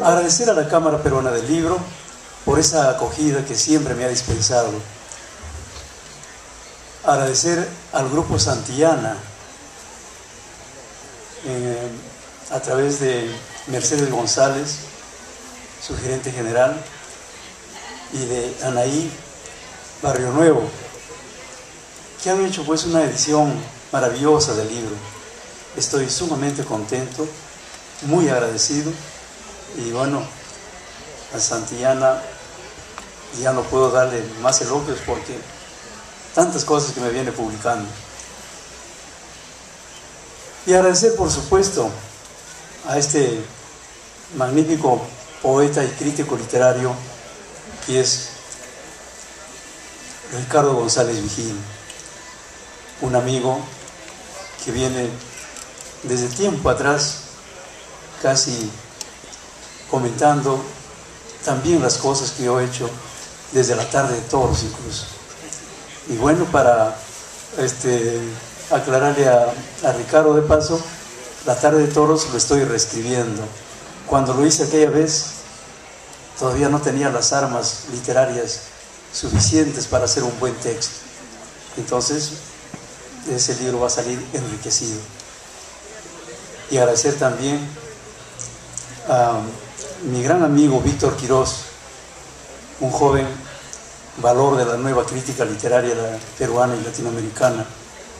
Agradecer a la Cámara Peruana del Libro por esa acogida que siempre me ha dispensado. Agradecer al Grupo Santillana, a través de Mercedes González, su gerente general, y de Anaí Barrio Nuevo, que han hecho pues una edición maravillosa del libro. Estoy sumamente contento, muy agradecido, y bueno, a Santillana ya no puedo darle más elogios porque tantas cosas que me viene publicando. Y agradecer, por supuesto, a este magnífico poeta y crítico literario que es Ricardo González Vigil, un amigo que viene desde tiempo atrás casi comentando también las cosas que yo he hecho desde la Tarde de Toros incluso. Y bueno, para aclararle a Ricardo de paso, la Tarde de Toros lo estoy reescribiendo. Cuando lo hice aquella vez todavía no tenía las armas literarias suficientes para hacer un buen texto. Entonces ese libro va a salir enriquecido. Y agradecer también a mi gran amigo Víctor Quirós, un joven valor de la nueva crítica literaria peruana y latinoamericana,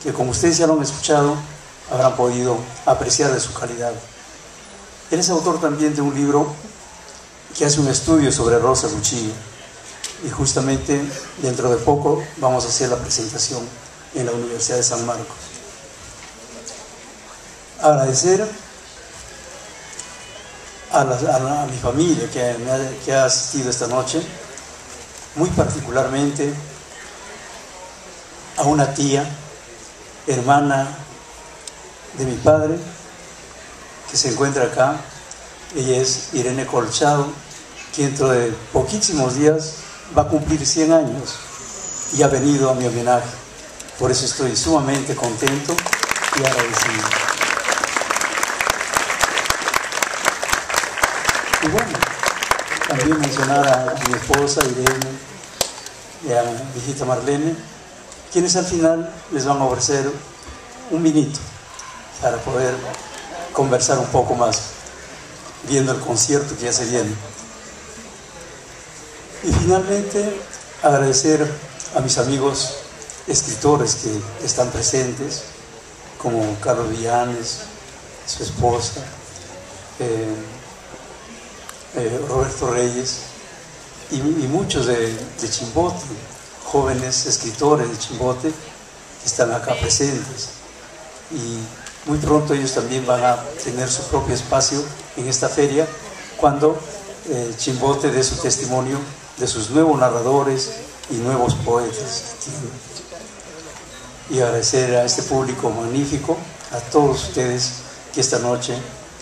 que como ustedes ya lo han escuchado, habrán podido apreciar de su calidad. Él es autor también de un libro que hace un estudio sobre Rosa Luchillo, y justamente dentro de poco vamos a hacer la presentación en la Universidad de San Marcos. Agradecer a mi familia que ha asistido esta noche, muy particularmente a una tía, hermana de mi padre, que se encuentra acá. Ella es Irene Colchado, que dentro de poquísimos días va a cumplir 100 años y ha venido a mi homenaje. Por eso estoy sumamente contento y agradecido. Y bueno, también mencionar a mi esposa Irene y a mi hijita Marlene, quienes al final les van a ofrecer un vinito para poder conversar un poco más, viendo el concierto que ya se viene. Y finalmente agradecer a mis amigos escritores que están presentes, como Carlos Villanes, su esposa, Roberto Reyes, y muchos de Chimbote, jóvenes escritores de Chimbote que están acá presentes, y muy pronto ellos también van a tener su propio espacio en esta feria cuando Chimbote dé su testimonio de sus nuevos narradores y nuevos poetas. Y agradecer a este público magnífico, a todos ustedes que esta noche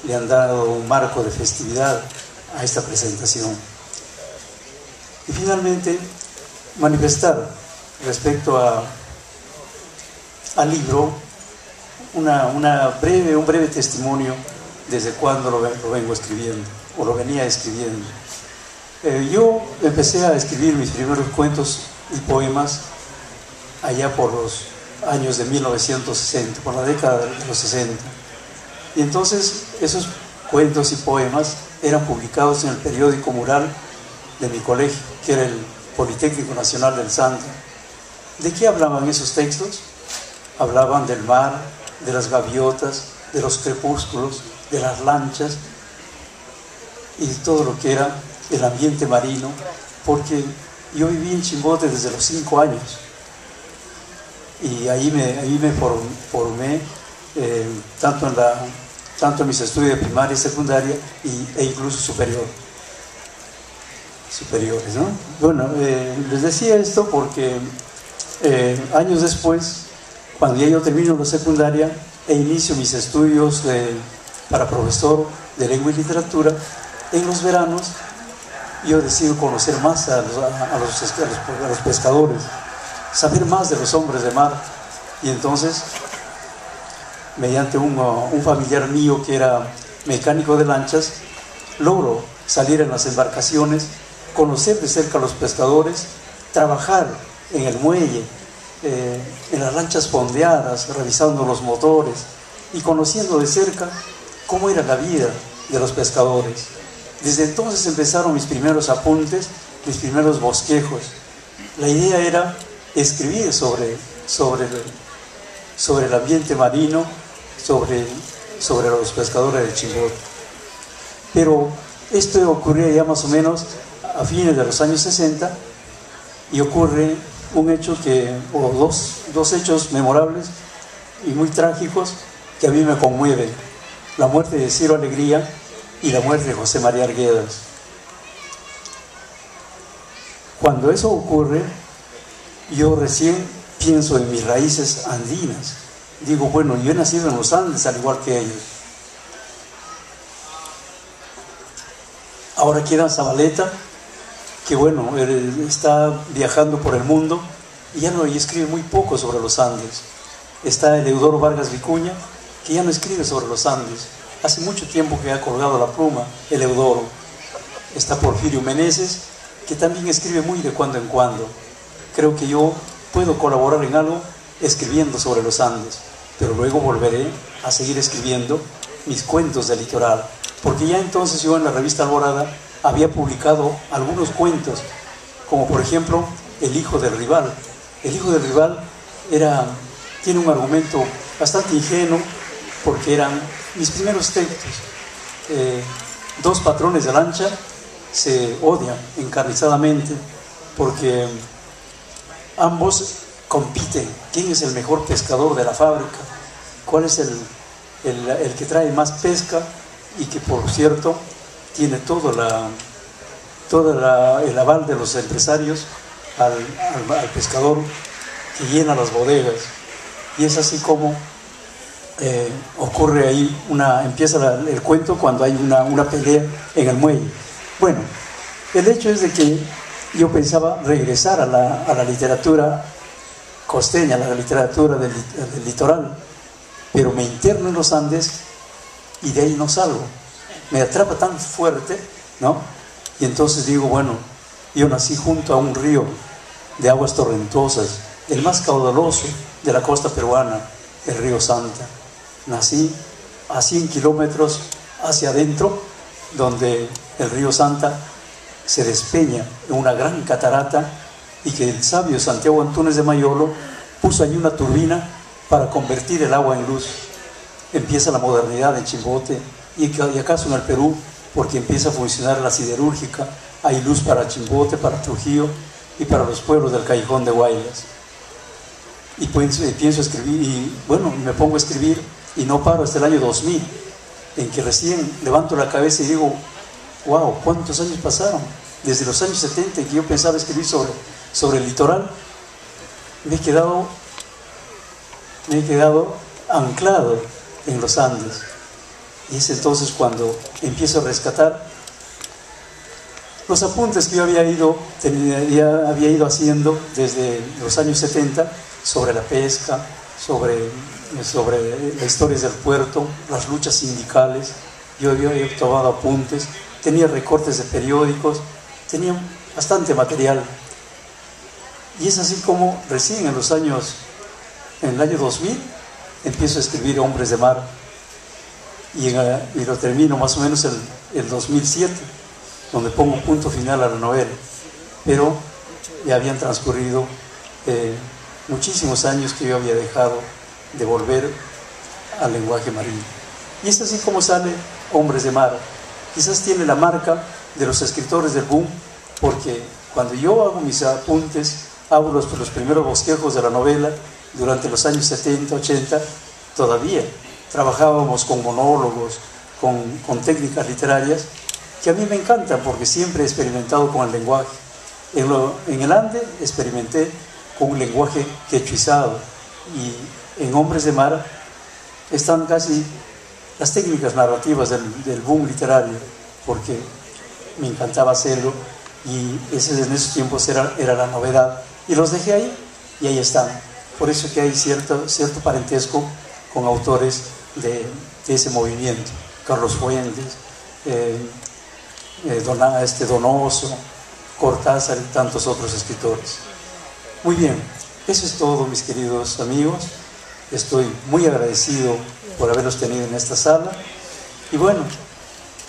le han dado un marco de festividad a esta presentación. Y finalmente manifestar respecto al libro un breve testimonio desde cuando lo vengo escribiendo, o lo venía escribiendo. Yo empecé a escribir mis primeros cuentos y poemas allá por los años de 1960, por la década de los 60. Y entonces esos cuentos y poemas eran publicados en el periódico mural de mi colegio, que era el Politécnico Nacional del Santo. ¿De qué hablaban esos textos? Hablaban del mar, de las gaviotas, de los crepúsculos, de las lanchas y de todo lo que era el ambiente marino, porque yo viví en Chimbote desde los 5 años y ahí me formé tanto en mis estudios de primaria y secundaria e incluso superiores, ¿no? Bueno, les decía esto porque años después, cuando ya yo termino la secundaria e inicio mis estudios para profesor de lengua y literatura, en los veranos yo decido conocer más a los pescadores, saber más de los hombres de mar. Y entonces, mediante un familiar mío que era mecánico de lanchas, logro salir en las embarcaciones, conocer de cerca a los pescadores, trabajar en el muelle, en las lanchas fondeadas, revisando los motores y conociendo de cerca cómo era la vida de los pescadores. Desde entonces empezaron mis primeros apuntes, mis primeros bosquejos. La idea era escribir sobre el ambiente marino, sobre los pescadores de Chimbote. Pero esto ocurría ya más o menos a fines de los años 60 y ocurre un hecho dos hechos memorables y muy trágicos que a mí me conmueven: la muerte de Ciro Alegría y la muerte de José María Arguedas. Cuando eso ocurre, yo recién pienso en mis raíces andinas. Digo, bueno, yo he nacido en los Andes al igual que ellos. Ahora queda Zabaleta, que bueno, él está viajando por el mundo y escribe muy poco sobre los Andes. Está Eleudoro Vargas Vicuña, que ya no escribe sobre los Andes. Hace mucho tiempo que ha colgado la pluma Eleudoro. Está Porfirio Meneses, que también escribe muy de cuando en cuando. Creo que yo puedo colaborar en algo escribiendo sobre los Andes, pero luego volveré a seguir escribiendo mis cuentos del litoral, porque ya entonces yo en la revista Alborada había publicado algunos cuentos, como por ejemplo El hijo del rival. El hijo del rival tiene un argumento bastante ingenuo, porque eran mis primeros textos. Dos patrones de lancha se odian encarnizadamente porque ambos compiten. ¿Quién es el mejor pescador de la fábrica? ¿Cuál es el que trae más pesca? Y que, por cierto, tiene todo el aval de los empresarios al pescador que llena las bodegas. Y es así como ocurre ahí, empieza el cuento cuando hay una pelea en el muelle. Bueno, el hecho es de que yo pensaba regresar a la literatura costeña, a la literatura del litoral, pero me interno en los Andes y de ahí no salgo. Me atrapa tan fuerte, ¿no? Y entonces digo, bueno, yo nací junto a un río de aguas torrentosas, el más caudaloso de la costa peruana, el río Santa. Nací a 100 kilómetros hacia adentro, donde el río Santa se despeña en una gran catarata y que el sabio Santiago Antúnez de Mayolo puso allí una turbina para convertir el agua en luz. Empieza la modernidad en Chimbote y acaso en el Perú, porque empieza a funcionar la siderúrgica. Hay luz para Chimbote, para Trujillo y para los pueblos del Callejón de Guaylas. Y pienso escribir, y bueno, me pongo a escribir y no paro hasta el año 2000, en que recién levanto la cabeza y digo, wow, ¿cuántos años pasaron? Desde los años 70, en que yo pensaba escribir sobre el litoral, me he quedado anclado en los Andes. Y es entonces cuando empiezo a rescatar los apuntes que yo había ido haciendo desde los años 70 sobre la pesca, sobre las historias del puerto, las luchas sindicales. Yo había tomado apuntes, tenía recortes de periódicos, tenía bastante material. Y es así como recién en el año 2000, empiezo a escribir Hombres de Mar y lo termino más o menos el 2007, donde pongo punto final a la novela. Pero ya habían transcurrido muchísimos años que yo había dejado de volver al lenguaje marino. Y es así como sale Hombres de Mar. Quizás tiene la marca de los escritores del boom, porque cuando yo hago mis apuntes, hago los primeros bosquejos de la novela durante los años 70, 80, todavía trabajábamos con monólogos, con técnicas literarias que a mí me encantan, porque siempre he experimentado con el lenguaje. En el Ande experimenté con un lenguaje quechuizado, y en Hombres de Mar están casi las técnicas narrativas del boom literario, porque me encantaba hacerlo, y en esos tiempos era la novedad, y los dejé ahí, y ahí están. Por eso que hay cierto parentesco con autores de ese movimiento: Carlos Fuentes, Donoso, Cortázar y tantos otros escritores. Muy bien, eso es todo, mis queridos amigos. Estoy muy agradecido por haberlos tenido en esta sala. Y bueno,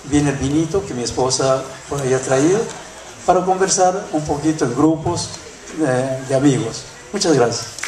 viene el vinito que mi esposa por ahí ha traído para conversar un poquito en grupos de amigos. Muchas gracias.